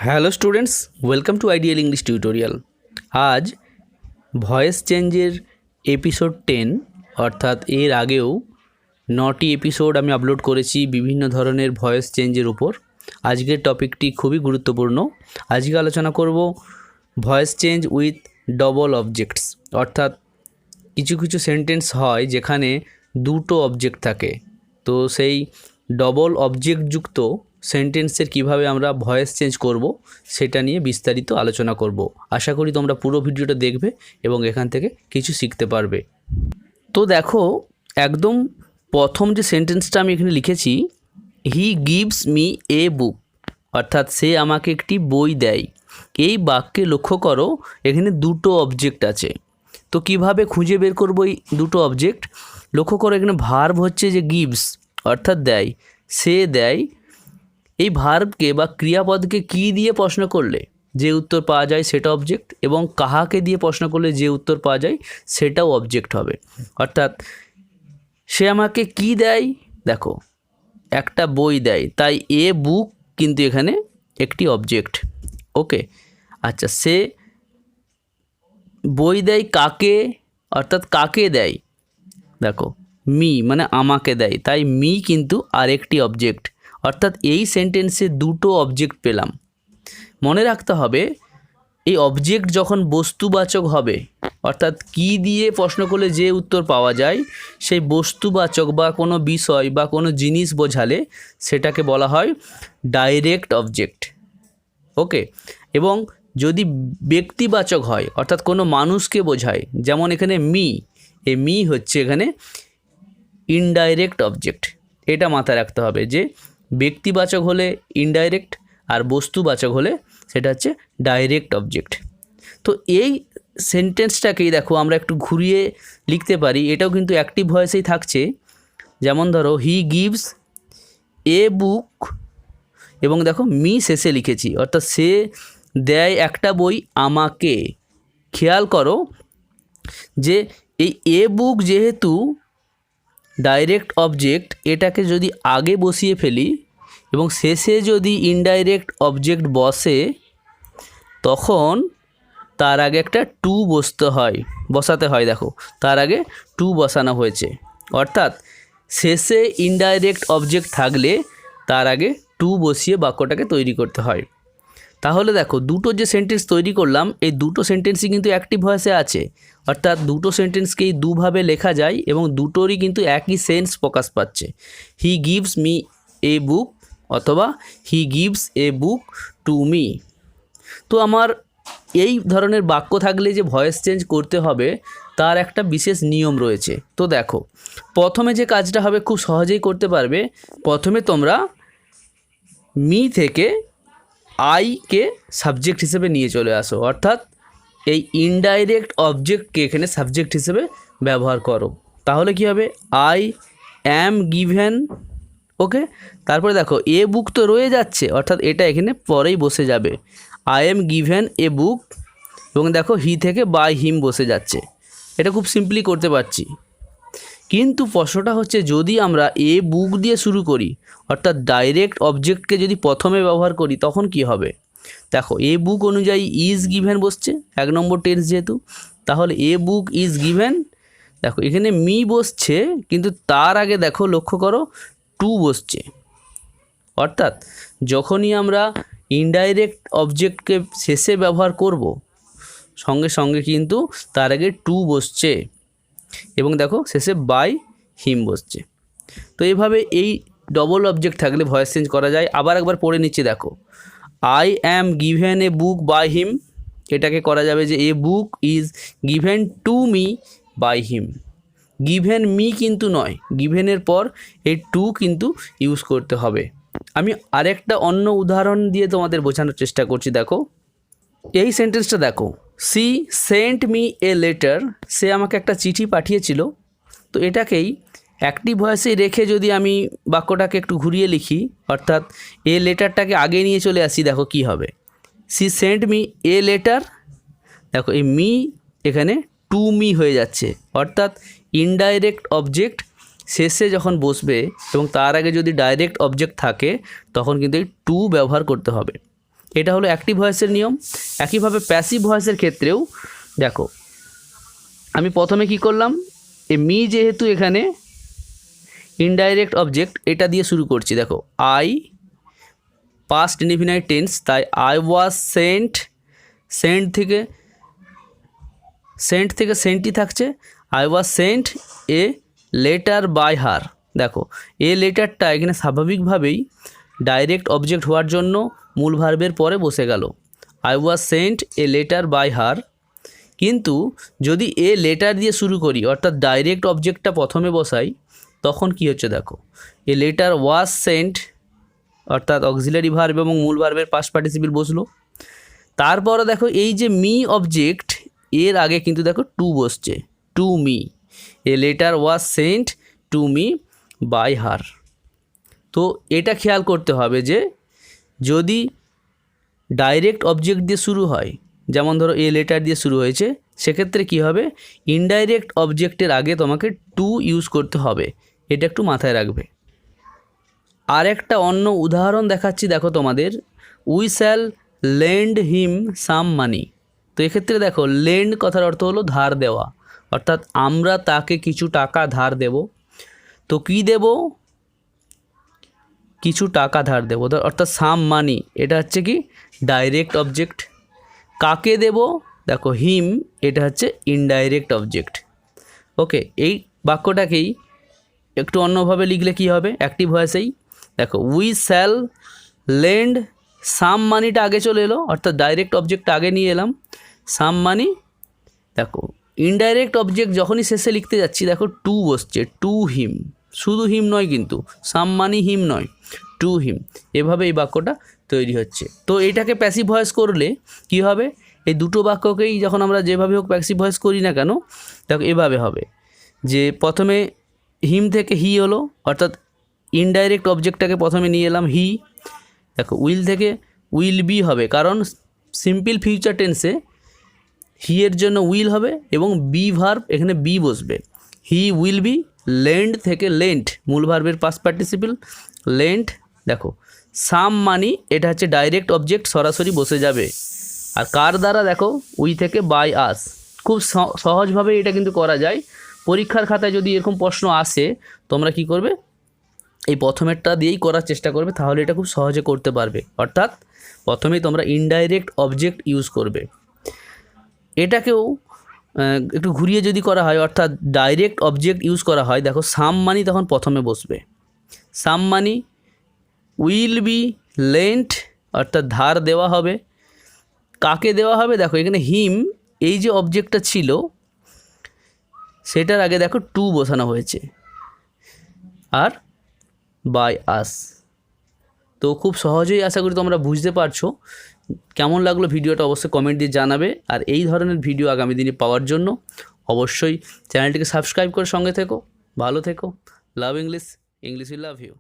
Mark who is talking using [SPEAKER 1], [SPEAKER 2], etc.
[SPEAKER 1] Hello students, welcome to ideal English tutorial. আজ voice চেঞ্জের episode 10 অর্থাৎ এর আগেও 9টি এপিসোড আমি আপলোড করেছি বিভিন্ন ধরনের ভয়েস চেঞ্জের উপর। আজকের টপিকটি খুবই গুরুত্বপূর্ণ। আজকে আলোচনা করব voice change with double objects, অর্থাৎ কিছু কিছু সেন্টেন্স হয় যেখানে দুটো অবজেক্ট থাকে, তো সেই ডবল অবজেক্টযুক্ত সেন্টেন্সের কিভাবে আমরা ভয়েস চেঞ্জ করব সেটা নিয়ে বিস্তারিত আলোচনা করব। আশা করি তোমরা পুরো ভিডিওটা দেখবে এবং এখান থেকে কিছু শিখতে পারবে। তো দেখো, একদম প্রথম যে সেন্টেন্সটা আমি এখানে লিখেছি, হি গিভস মি এ বুক, অর্থাৎ সে আমাকে একটি বই দেয়। এই বাক্যে লক্ষ্য করো এখানে দুটো অবজেক্ট আছে। তো কিভাবে খুঁজে বের করবো এই দুটো অবজেক্ট? লক্ষ্য করো এখানে ভার্ব হচ্ছে যে গিভস, অর্থাৎ দেয়, সে দেয়। এই ভার্বকে বা ক্রিয়াপদকে কি দিয়ে প্রশ্ন করলে যে উত্তর পাওয়া যায় সেটা অবজেক্ট, এবং কাহাকে দিয়ে প্রশ্ন করলে যে উত্তর পাওয়া যায় সেটাও অবজেক্ট হবে। অর্থাৎ সে আমাকে কি দেয়, দেখো একটা বই দেয়, তাই এ বুক কিন্তু এখানে একটি অবজেক্ট। ওকে, আচ্ছা, সে বই দেয় কাকে, অর্থাৎ কাকে দেয়, দেখো মি মানে আমাকে দেয়, তাই মি কিন্তু আরেকটি অবজেক্ট। অর্থাৎ এই সেন্টেন্সে দুটো অবজেক্ট পেলাম। মনে রাখতে হবে এই অবজেক্ট যখন বস্তুবাচক হবে, অর্থাৎ কি দিয়ে প্রশ্ন করলে যে উত্তর পাওয়া যায় সেই বস্তুবাচক বা কোনো বিষয় বা কোনো জিনিস বোঝালে সেটাকে বলা হয় ডাইরেক্ট অবজেক্ট। ওকে, এবং যদি ব্যক্তিবাচক হয়, অর্থাৎ কোনো মানুষকে বোঝায়, যেমন এখানে মি, এই মি হচ্ছে এখানে ইনডাইরেক্ট অবজেক্ট। এটা মাথায় রাখতে হবে যে ব্যক্তিবাচক হলে ইনডাইরেক্ট, আর বস্তুবাচক হলে সেটা হচ্ছে ডাইরেক্ট অবজেক্ট। তো এই সেন্টেন্সটাকেই দেখো আমরা একটু ঘুরিয়ে লিখতে পারি, এটাও কিন্তু অ্যাক্টিভ ভয়েসেই থাকছে। যেমন ধরো হি গিভস এ বুক, এবং দেখো মি শেষে লিখেছি, অর্থাৎ সে দেয় একটা বই আমাকে। খেয়াল করো যে এই এ বুক যেহেতু ডাইরেক্ট অবজেক্ট, এটাকে যদি আগে বসিয়ে ফেলি এবং শেষে যদি ইনডাইরেক্ট অবজেক্ট বসে, তখন তার আগে একটা টু বসাতে হয়। দেখো তার আগে টু বসানো হয়েছে, অর্থাৎ শেষে ইনডাইরেক্ট অবজেক্ট থাকলে তার আগে টু বসিয়ে বাক্যটাকে তৈরি করতে হয়। তাহলে দেখো দুটো যে সেন্টেন্স তৈরি করলাম, এই দুটো সেন্টেন্সই কিন্তু অ্যাক্টিভ ভয়েসে আছে, অর্থাৎ দুটো সেন্টেন্সকেই দুভাবে লেখা যায় এবং দুটোরই কিন্তু একই সেন্স প্রকাশ পাচ্ছে। হি গিভস মি এ বুক অথবা he gives a book to me. তো আমার এই ধরনের বাক্য থাকলে যে ভয়েস চেঞ্জ করতে হবে তার একটা বিশেষ নিয়ম রয়েছে। তো দেখো, প্রথমে যে কাজটা হবে খুব সহজেই করতে পারবে। প্রথমে তোমরা মি থেকে আইকে সাবজেক্ট হিসেবে নিয়ে চলে আসো, অর্থাৎ এই ইনডাইরেক্ট অবজেক্টকে এখানে সাবজেক্ট হিসেবে ব্যবহার করো। তাহলে কি হবে? I am given. ওকে, তারপরে দেখো এ বুক তো রয়ে যাচ্ছে, অর্থাৎ এটা এখানে পরেই বসে যাবে। আই এম গিভেন এ বুক, এবং দেখো হি থেকে বাই হিম বসে যাচ্ছে। এটা খুব সিম্পলি করতে পারছি। কিন্তু প্রশ্নটা হচ্ছে, যদি আমরা এ বুক দিয়ে শুরু করি, অর্থাৎ ডাইরেক্ট অবজেক্টকে যদি প্রথমে ব্যবহার করি, তখন কি হবে? দেখো এ বুক অনুযায়ী ইজ গিভেন বসছে, 1 নম্বর টেন্স যেহেতু, তাহলে এ বুক ইজ গিভেন। দেখো এখানে মি বসছে, কিন্তু তার আগে দেখো লক্ষ্য করো টু বসছে, অর্থাৎ যখনই আমরা ইনডাইরেক্ট অবজেক্টকে শেষে ব্যবহার করব, সঙ্গে সঙ্গে কিন্তু তার আগে টু বসছে, এবং দেখো শেষে বাই হিম বসছে। তো এইভাবে এই ডবল অবজেক্ট থাকলে ভয়েস চেঞ্জ করা যায়। আবার একবার পড়ে নিচ্ছি, দেখো I am given a book by him, এটাকে করা যাবে যে a book is given to me by him. Given me কিন্তু নয়, গিভেনের পর এই টু কিন্তু ইউজ করতে হবে। আমি আরেকটা অন্য উদাহরণ দিয়ে তোমাদের বোঝানোর চেষ্টা করছি। দেখো এই সেন্টেন্সটা দেখো, she sent me a letter, সে আমাকে একটা চিঠি পাঠিয়েছিল। তো এটাকেই অ্যাক্টিভ ভয়েসে রেখে যদি আমি বাক্যটাকে একটু ঘুরিয়ে লিখি, অর্থাৎ এ লেটারটাকে আগে নিয়ে চলে আসি, দেখো কি হবে? See sent me a letter, দেখো এই মি এখানে টু মি হয়ে যাচ্ছে, অর্থাৎ ইনডাইরেক্ট অবজেক্ট শেষে যখন বসবে এবং তার আগে যদি ডাইরেক্ট অবজেক্ট থাকে, তখন কিন্তু এই টু ব্যবহার করতে হবে। এটা হলো অ্যাক্টিভ ভয়েসের নিয়ম। একইভাবে প্যাসিভ ভয়েসের ক্ষেত্রেও দেখো, আমি প্রথমে কি করলাম, এ মি যেহেতু এখানে ইনডাইরেক্ট অবজেক্ট, এটা দিয়ে শুরু করছি। দেখো আই পাস্ট ইনডিফিনাইট টেন্স, তাই আই ওয়াজ সেন্ট, সেন্ট থেকে সেন্টই থাকছে। I was sent a letter by her. দেখো এ লেটারটা এখানে স্বাভাবিকভাবেই ডাইরেক্ট অবজেক্ট হওয়ার জন্য মূল ভার্বের পরে বসে গেল। I was sent a letter by her. কিন্তু যদি এ লেটার দিয়ে শুরু করি, অর্থাৎ ডাইরেক্ট অবজেক্টটা প্রথমে বসাই, তখন কি হচ্ছে দেখো, এ লেটার ওয়াজ সেন্ট, অর্থাৎ অক্সিলারি ভার্ব এবং মূল ভার্বের পাস্ট পার্টিসিপল বসলো। তারপরে দেখো এই যে মি অবজেক্ট, এর আগে কিন্তু দেখো টু বসছে, to me. A letter was sent to me by her. তো এটা খেয়াল করতে হবে যে যদি ডাইরেক্ট অবজেক্ট দিয়ে শুরু হয়, যেমন ধরো এ লেটার দিয়ে শুরু হয়েছে, সেক্ষেত্রে কি হবে, ইনডাইরেক্ট অবজেক্টের আগে তোমাকে টু ইউজ করতে হবে। এটা একটু মাথায় রাখবে। আর একটা অন্য উদাহরণ দেখাচ্ছি, দেখো তোমাদের, উই শ্যাল লেন্ড হিম সাম মানি। তো এক্ষেত্রে দেখো লেন্ড কথার অর্থ হলো ধার দেওয়া, অর্থাৎ আমরা তাকে কিছু টাকা ধার দেব। তো কি দেব, কিছু টাকা ধার দেবো, অর্থাৎ সাম মানি, এটা হচ্ছে কি ডাইরেক্ট অবজেক্ট। কাকে দেব, দেখো হিম, এটা হচ্ছে ইনডাইরেক্ট অবজেক্ট। ওকে, এই বাক্যটাকেই একটু অন্যভাবে লিখলে কি হবে, অ্যাক্টিভ ভয়েসেই দেখো উই শ্যাল লেন্ড, সাম মানিটা আগে চলে এলো, অর্থাৎ ডাইরেক্ট অবজেক্টটা আগে নিয়ে এলাম, সাম মানি। দেখো ইনডাইরেক্ট অবজেক্ট যখনই শেষে লিখতে যাচ্ছি, দেখো টু বসছে, টু হিম, শুধু হিম নয় কিন্তু, সাম মানি হিম নয়, টু হিম। এভাবে এই বাক্যটা তৈরি হচ্ছে। তো এইটাকে প্যাসিভ ভয়েস করলে কি হবে, এই দুটো বাক্যকেই যখন আমরা যেভাবে হোক প্যাসিভ ভয়েস করি না কেন, দেখো এভাবে হবে যে প্রথমে হিম থেকে হি হলো, অর্থাৎ ইনডাইরেক্ট অবজেক্টটাকে প্রথমে নিয়ে এলাম হি। দেখো উইল থেকে উইল বি হবে, কারণ সিম্পল ফিউচার টেন্সে হি এর জন্য উইল হবে এবং বি ভার্ব এখানে বি বসবে। He will be. লেন্ড থেকে লেন্ট, মূল ভার্বের পাস্ট পার্টিসিপল লেন্ট। দেখো সাম মানি, এটা হচ্ছে ডাইরেক্ট অবজেক্ট, সরাসরি বসে যাবে। আর কার দ্বারা, দেখো উই থেকে বাই আস। খুব সহজভাবে এটা কিন্তু করা যায়। পরীক্ষার খাতায় যদি এরকম প্রশ্ন আসে, তোমরা কি করবে, এই প্রথমেরটা দিয়েই করার চেষ্টা করবে, তাহলে এটা খুব সহজে করতে পারবে। অর্থাৎ প্রথমেই তোমরা ইনডাইরেক্ট অবজেক্ট ইউজ করবে। এটাকেও একটু ঘুরিয়ে যদি করা হয়, অর্থাৎ ডাইরেক্ট অবজেক্ট ইউজ করা হয়, দেখো সাম মানি তখন প্রথমে বসবে। সাম মানি উইল বি লেন্ট, অর্থাৎ ধার দেওয়া হবে। কাকে দেওয়া হবে, দেখো এখানে হিম, এই যে অবজেক্টটা ছিল সেটার আগে দেখো টু বসানো হয়েছে, আর বাই আস। তো খুব সহজেই আশা করি তোমরা বুঝতে পারছো। কেমন লাগলো ভিডিওটা অবশ্যই কমেন্ট দিয়ে জানাবে। আর এই ধরনের ভিডিও আগামী দিনে পাওয়ার জন্য অবশ্যই চ্যানেলটিকে সাবস্ক্রাইব করে সঙ্গে থেকো। ভালো থেকো। Love English, English will love you.